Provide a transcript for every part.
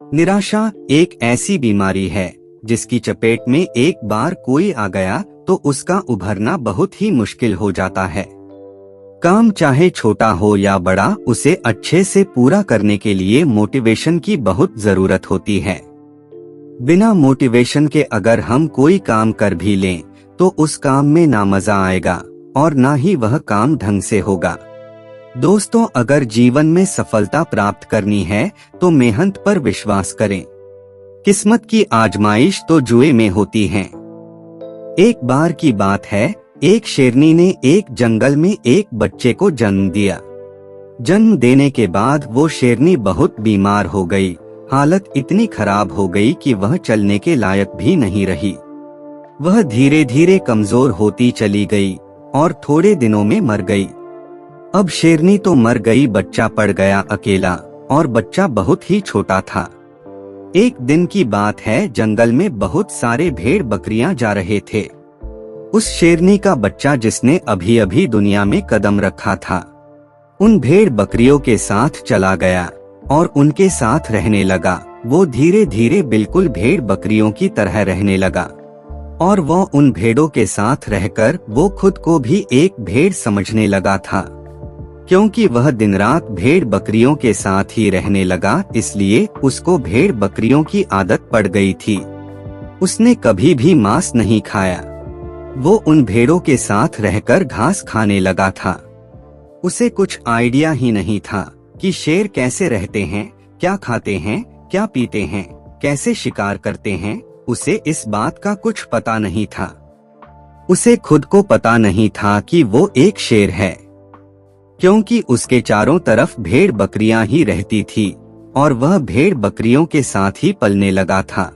निराशा एक ऐसी बीमारी है जिसकी चपेट में एक बार कोई आ गया तो उसका उभरना बहुत ही मुश्किल हो जाता है। काम चाहे छोटा हो या बड़ा, उसे अच्छे से पूरा करने के लिए मोटिवेशन की बहुत जरूरत होती है। बिना मोटिवेशन के अगर हम कोई काम कर भी लें तो उस काम में ना मजा आएगा और ना ही वह काम ढंग से होगा। दोस्तों, अगर जीवन में सफलता प्राप्त करनी है तो मेहनत पर विश्वास करें। किस्मत की आजमाइश तो जुए में होती है। एक बार की बात है, एक शेरनी ने एक जंगल में एक बच्चे को जन्म दिया। जन्म देने के बाद वो शेरनी बहुत बीमार हो गई। हालत इतनी खराब हो गई कि वह चलने के लायक भी नहीं रही। वह धीरे धीरे कमजोर होती चली गई और थोड़े दिनों में मर गई। अब शेरनी तो मर गई, बच्चा पड़ गया अकेला, और बच्चा बहुत ही छोटा था। एक दिन की बात है, जंगल में बहुत सारे भेड़ बकरियां जा रहे थे। उस शेरनी का बच्चा जिसने अभी अभी दुनिया में कदम रखा था, उन भेड़ बकरियों के साथ चला गया और उनके साथ रहने लगा। वो धीरे धीरे बिल्कुल भेड़ बकरियों की तरह रहने लगा और वो उन भेड़ों के साथ रहकर वो खुद को भी एक भेड़ समझने लगा था। क्योंकि वह दिन रात भेड़ बकरियों के साथ ही रहने लगा, इसलिए उसको भेड़ बकरियों की आदत पड़ गई थी। उसने कभी भी मांस नहीं खाया। वो उन भेड़ों के साथ रहकर घास खाने लगा था। उसे कुछ आइडिया ही नहीं था कि शेर कैसे रहते हैं, क्या खाते हैं, क्या पीते हैं, कैसे शिकार करते हैं। उसे इस बात का कुछ पता नहीं था। उसे खुद को पता नहीं था कि वो एक शेर है, क्योंकि उसके चारों तरफ भेड़ बकरियां ही रहती थी और वह भेड़ बकरियों के साथ ही पलने लगा था।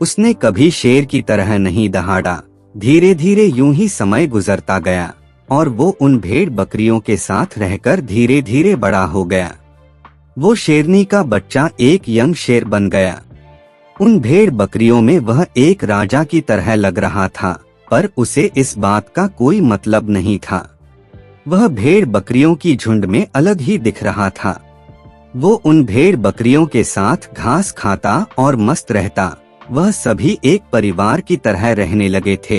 उसने कभी शेर की तरह नहीं दहाड़ा। धीरे धीरे यूं ही समय गुजरता गया और वो उन भेड़ बकरियों के साथ रहकर धीरे धीरे बड़ा हो गया। वो शेरनी का बच्चा एक यंग शेर बन गया। उन भेड़ बकरियों में वह एक राजा की तरह लग रहा था, पर उसे इस बात का कोई मतलब नहीं था। वह भेड़ बकरियों की झुंड में अलग ही दिख रहा था। वो उन भेड़ बकरियों के साथ घास खाता और मस्त रहता। वह सभी एक परिवार की तरह रहने लगे थे।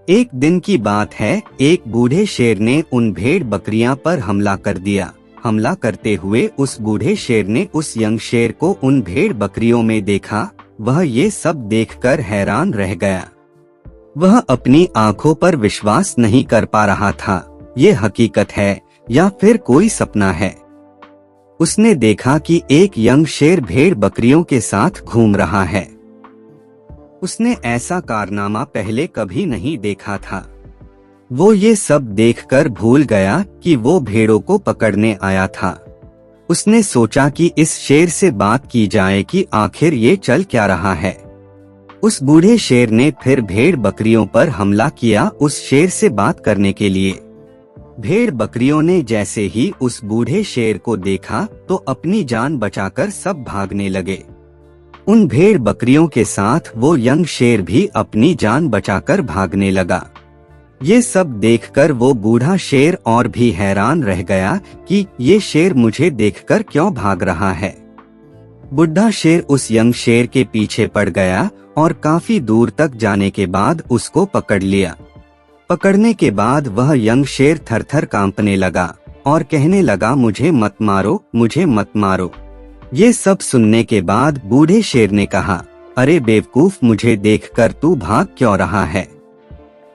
एक दिन की बात है, एक बूढ़े शेर ने उन भेड़ बकरियां पर हमला कर दिया। हमला करते हुए उस बूढ़े शेर ने उस यंग शेर को उन भेड़ बकरियों में देखा। वह ये सब देखकर हैरान रह गया। वह अपनी आंखों पर विश्वास नहीं कर पा रहा था। ये हकीकत है या फिर कोई सपना है। उसने देखा कि एक यंग शेर भेड़ बकरियों के साथ घूम रहा है। उसने ऐसा कारनामा पहले कभी नहीं देखा था। वो ये सब देखकर भूल गया कि वो भेड़ों को पकड़ने आया था। उसने सोचा कि इस शेर से बात की जाए कि आखिर ये चल क्या रहा है। उस बूढ़े शेर ने फिर भेड़ बकरियों पर हमला किया उस शेर से बात करने के लिए। भेड़ बकरियों ने जैसे ही उस बूढ़े शेर को देखा तो अपनी जान बचाकर सब भागने लगे। उन भेड़ बकरियों के साथ वो यंग शेर भी अपनी जान बचाकर भागने लगा। ये सब देखकर वो बूढ़ा शेर और भी हैरान रह गया कि ये शेर मुझे देखकर क्यों भाग रहा है। बुढ़ा शेर उस यंग शेर के पीछे पड़ गया और काफी दूर तक जाने के बाद उसको पकड़ लिया। पकड़ने के बाद वह यंग शेर थरथर कांपने लगा और कहने लगा, मुझे मत मारो, मुझे मत मारो। ये सब सुनने के बाद बूढ़े शेर ने कहा, अरे बेवकूफ, मुझे देखकर तू भाग क्यों रहा है।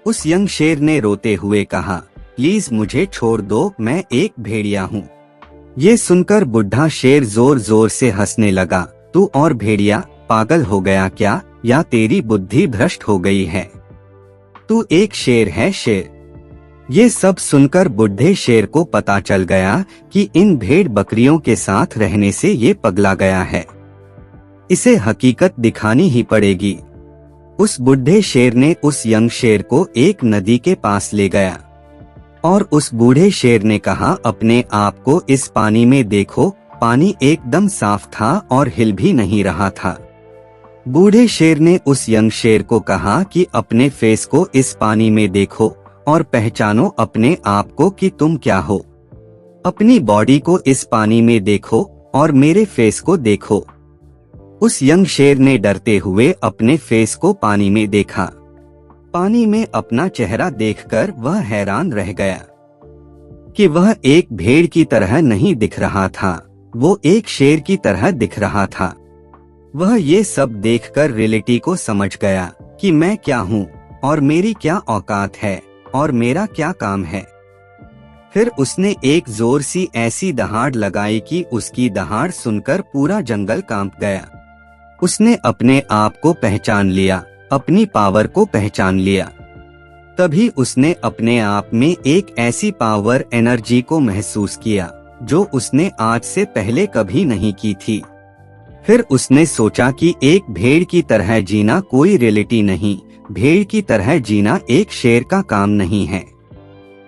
उस यंग शेर ने रोते हुए कहा, प्लीज मुझे छोड़ दो, मैं एक भेड़िया हूँ। ये सुनकर बुढ़ा शेर जोर जोर से हंसने लगा, तू और भेड़िया, पागल हो गया क्या, या तेरी बुद्धि भ्रष्ट हो गई है? तू एक शेर है, शेर। ये सब सुनकर बुढ़े शेर को पता चल गया कि इन भेड़ बकरियों के साथ रहने से ये पगला गया है। इसे हकीकत दिखानी ही पड़ेगी। उस बुढ़े शेर ने उस यंग शेर को एक नदी के पास ले गया और उस बूढ़े शेर ने कहा, अपने आप को इस पानी में देखो। पानी एकदम साफ था और हिल भी नहीं रहा था। बूढ़े शेर ने उस यंग शेर को कहा कि अपने फेस को इस पानी में देखो और पहचानो अपने आप को कि तुम क्या हो। अपनी बॉडी को इस पानी में देखो और मेरे फेस को देखो। उस यंग शेर ने डरते हुए अपने फेस को पानी में देखा। पानी में अपना चेहरा देखकर वह हैरान रह गया कि वह एक भेड़ की तरह नहीं दिख रहा था, वो एक शेर की तरह दिख रहा था। वह ये सब देखकर रियलिटी को समझ गया कि मैं क्या हूँ और मेरी क्या औकात है और मेरा क्या काम है। फिर उसने एक जोर सी ऐसी दहाड़ लगाई कि उसकी दहाड़ सुनकर पूरा जंगल कांप गया। उसने अपने आप को पहचान लिया, अपनी पावर को पहचान लिया। तभी उसने अपने आप में एक ऐसी पावर एनर्जी को महसूस किया जो उसने आज से पहले कभी नहीं की थी। फिर उसने सोचा कि एक भेड़ की तरह जीना कोई रियलिटी नहीं, भेड़ की तरह जीना एक शेर का काम नहीं है।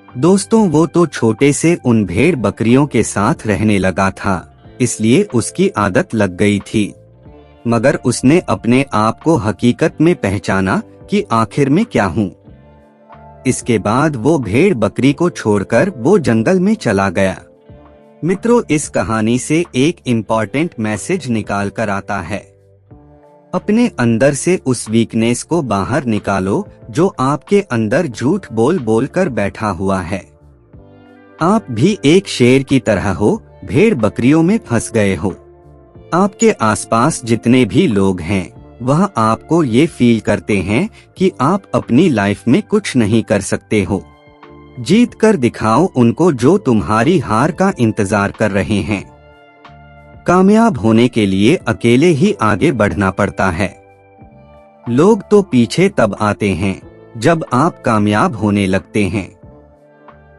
दोस्तों, वो तो छोटे से उन भेड़ बकरियों के साथ रहने लगा था, इसलिए उसकी आदत लग गई थी। मगर उसने अपने आप को हकीकत में पहचाना कि आखिर में क्या हूँ। इसके बाद वो भेड़ बकरी को छोड़कर वो जंगल में चला गया। मित्रों, इस कहानी से एक इम्पॉर्टेंट मैसेज निकाल कर आता है। अपने अंदर से उस वीकनेस को बाहर निकालो जो आपके अंदर झूठ बोल बोल कर बैठा हुआ है। आप भी एक शेर की तरह हो, भेड़ बकरियों में फंस गए हो। आपके आसपास जितने भी लोग हैं वह आपको ये फील करते हैं कि आप अपनी लाइफ में कुछ नहीं कर सकते हो। जीत कर दिखाओ उनको जो तुम्हारी हार का इंतजार कर रहे हैं। कामयाब होने के लिए अकेले ही आगे बढ़ना पड़ता है। लोग तो पीछे तब आते हैं जब आप कामयाब होने लगते हैं।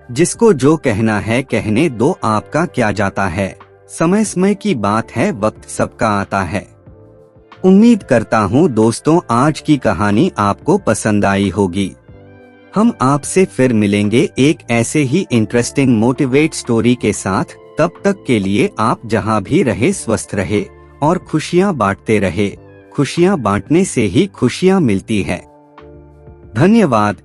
जिसको जो कहना है कहने दो, आपका क्या जाता है। समय समय की बात है, वक्त सबका आता है। उम्मीद करता हूँ दोस्तों आज की कहानी आपको पसंद आई होगी। हम आपसे फिर मिलेंगे एक ऐसे ही इंटरेस्टिंग मोटिवेट स्टोरी के साथ। तब तक के लिए आप जहाँ भी रहे स्वस्थ रहे और खुशियाँ बांटते रहे। खुशियाँ बांटने से ही खुशियाँ मिलती है। धन्यवाद।